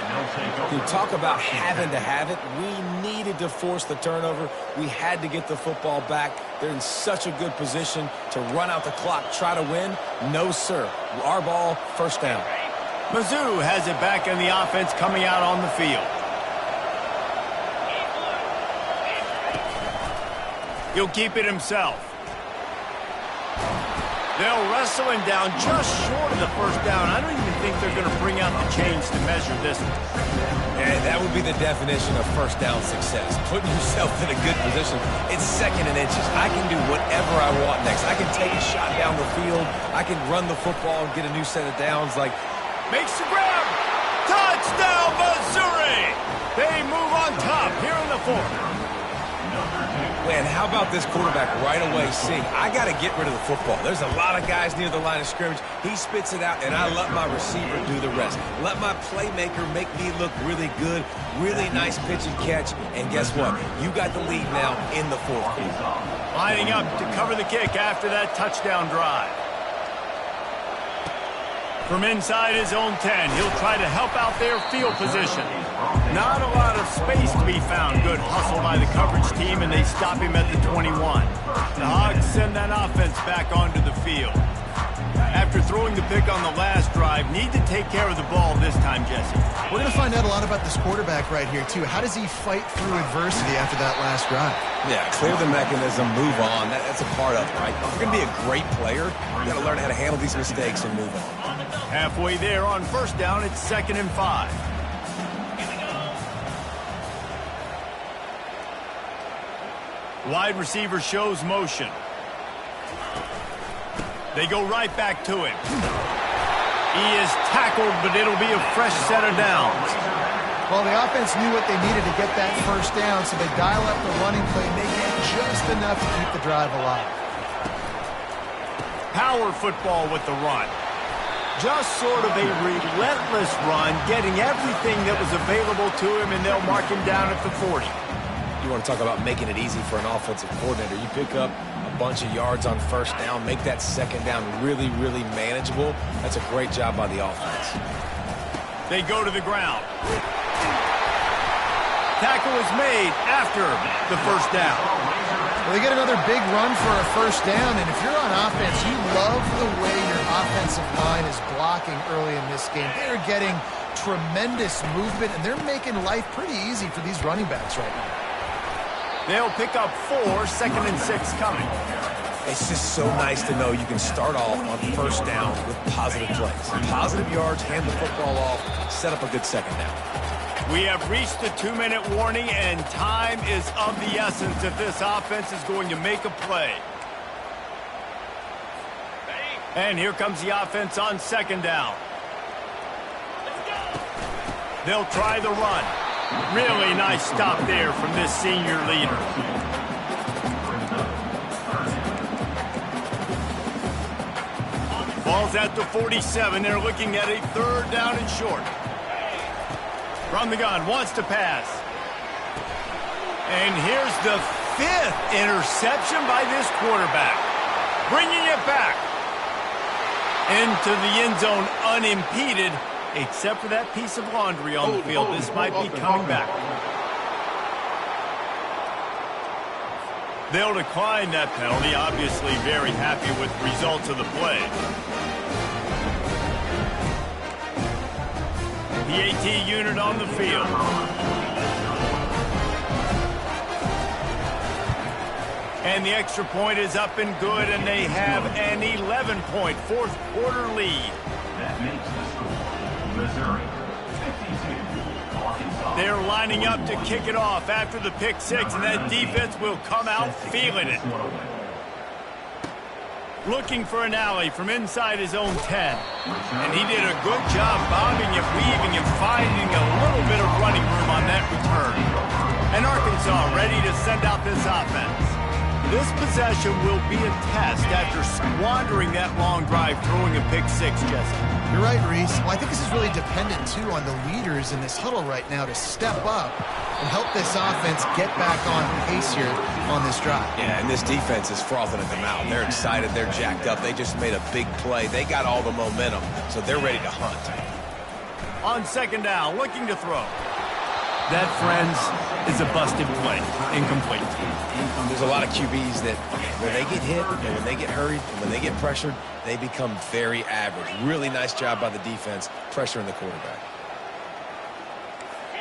S3: You talk about having to have it. We needed to force the turnover. We had to get the football back. They're in such a good position to run out the clock, try to win. No, sir. Our ball, first down.
S1: Mizzou has it back in the offense coming out on the field. He'll keep it himself. They'll wrestle him down just short of the first down. I don't even think they're going to bring out the chains to measure this one.
S3: And that would be the definition of first down success. Putting yourself in a good position. It's second and inches. I can do whatever I want next. I can take a shot down the field. I can run the football and get a new set of downs. Like,
S1: makes the grab. Touchdown, Missouri. They move on top here in the fourth.
S3: Man, how about this quarterback right away seeing, I got to get rid of the football. There's a lot of guys near the line of scrimmage. He spits it out, and I let my receiver do the rest. Let my playmaker make me look really good, really nice pitch and catch, and guess what? You got the lead now in the fourth.
S1: Lining up to cover the kick after that touchdown drive. From inside his own 10, he'll try to help out their field position. Not a lot of space to be found. Good hustle by the coverage team, and they stop him at the 21. The Hogs send that offense back onto the field. After throwing the pick on the last drive, need to take care of the ball this time, Jesse.
S2: We're going to find out a lot about this quarterback right here, too. How does he fight through adversity after that last drive?
S3: Yeah, clear the mechanism, move on. That's a part of it, right? If you're going to be a great player, you got to learn how to handle these mistakes and move on.
S1: Halfway there on first down, it's 2nd and 5. Wide receiver shows motion. They go right back to him. He is tackled, but it'll be a fresh set of downs.
S2: Well, the offense knew what they needed to get that first down, so they dial up the running play and they get just enough to keep the drive alive.
S1: Power football with the run. Just sort of a relentless run, getting everything that was available to him, and they'll mark him down at the 40.
S3: You want to talk about making it easy for an offensive coordinator. You pick up a bunch of yards on first down, make that second down really, really manageable. That's a great job by the offense.
S1: They go to the ground. Tackle is made after the first down.
S2: Well, they get another big run for a first down, and if you're on offense, you love the way your offensive line is blocking early in this game. They're getting tremendous movement, and they're making life pretty easy for these running backs right now.
S1: They'll pick up 4, 2nd and 6 coming.
S3: It's just so nice to know you can start off on first down with positive plays. Positive yards, hand the football off, set up a good second down.
S1: We have reached the 2-minute warning, and time is of the essence if this offense is going to make a play. And here comes the offense on second down. They'll try the run. Really nice stop there from this senior leader. Ball's at the 47. They're looking at a 3rd down and short. From the gun, wants to pass. And here's the 5th interception by this quarterback. Bringing it back into the end zone unimpeded. Except for that piece of laundry on the field, this might be coming back. They'll decline that penalty, obviously very happy with the results of the play. PAT unit on the field. And the extra point is up and good, and they have an 11-point fourth-quarter lead.
S5: That makes the score Missouri 52, Arkansas.
S1: They're lining up to kick it off after the pick 6, and that defense will come out feeling it. Looking for an alley from inside his own 10. And he did a good job bobbing and weaving and finding a little bit of running room on that return. And Arkansas ready to send out this offense. This possession will be a test after squandering that long drive, throwing a pick 6, Jesse.
S2: You're right, Reese. Well, I think this is really dependent, too, on the leaders in this huddle right now to step up and help this offense get back on pace here on this drive.
S3: Yeah, and this defense is frothing at the mouth. They're excited. They're jacked up. They just made a big play. They got all the momentum, so they're ready to hunt.
S1: On second down, looking to throw. That, friends, is a busted play. Incomplete.
S3: There's a lot of QBs that when they get hit and when they get hurried and when they get pressured, they become very average. Really nice job by the defense pressuring the quarterback.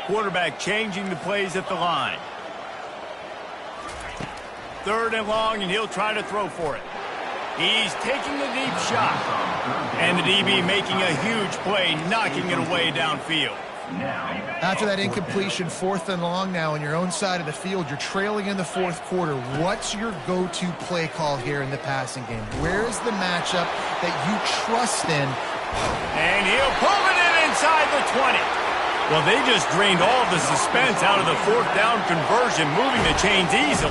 S1: Quarterback changing the plays at the line. Third and long, and he'll try to throw for it. He's taking the deep shot. And the DB making a huge play, knocking it away downfield.
S2: After that incompletion, fourth and long now on your own side of the field, you're trailing in the fourth quarter. What's your go-to play call here in the passing game? Where is the matchup that you trust in?
S1: And he'll pull it in inside the 20. Well, they just drained all the suspense out of the fourth down conversion, moving the chains easily.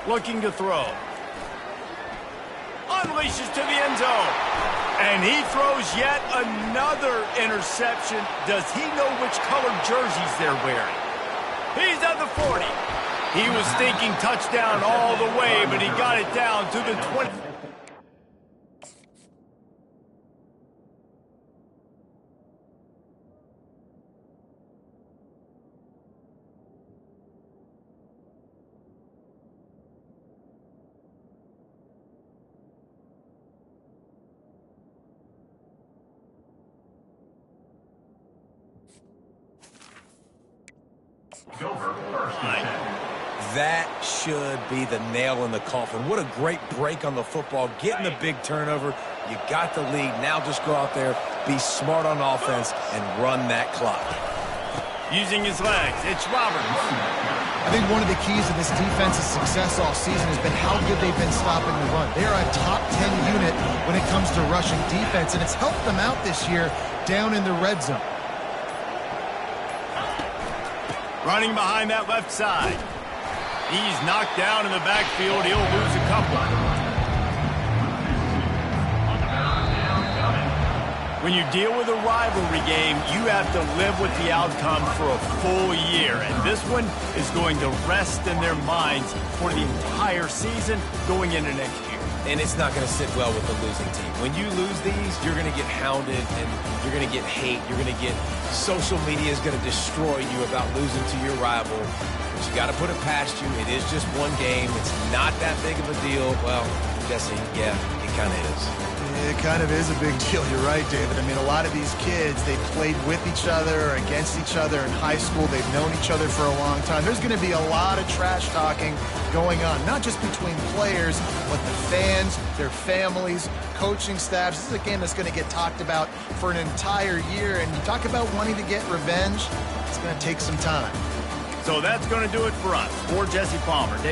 S1: Looking to throw. Unleashes to the end zone. And he throws yet another interception. Does he know which colored jerseys they're wearing? He's at the 40. He was thinking touchdown all the way, but he got it down to the 20.
S3: That should be the nail in the coffin. What a great break on the football. Getting the big turnover. You got the lead. Now just go out there, be smart on offense, and run that clock.
S1: Using his legs, it's Roberts.
S2: I think one of the keys to this defense's success all season has been how good they've been stopping the run. They are a top 10 unit when it comes to rushing defense, and it's helped them out this year down in the red zone.
S1: Running behind that left side. He's knocked down in the backfield. He'll lose a couple. When you deal with a rivalry game, you have to live with the outcome for a full year. And this one is going to rest in their minds for the entire season going into next year.
S3: And it's not going to sit well with the losing team. When you lose these, you're going to get hounded and you're going to get hate. You're going to get social media is going to destroy you about losing to your rival. But you got to put it past you. It is just one game. It's not that big of a deal. Well, Jesse, yeah, it kind of is.
S2: It kind of is a big deal. You're right, David. I mean, a lot of these kids, they played with each other or against each other in high school. They've known each other for a long time. There's going to be a lot of trash talking going on, not just between players, but the fans, their families, coaching staffs. This is a game that's going to get talked about for an entire year. And you talk about wanting to get revenge, it's going to take some time.
S1: So that's going to do it for us. For Jesse Palmer.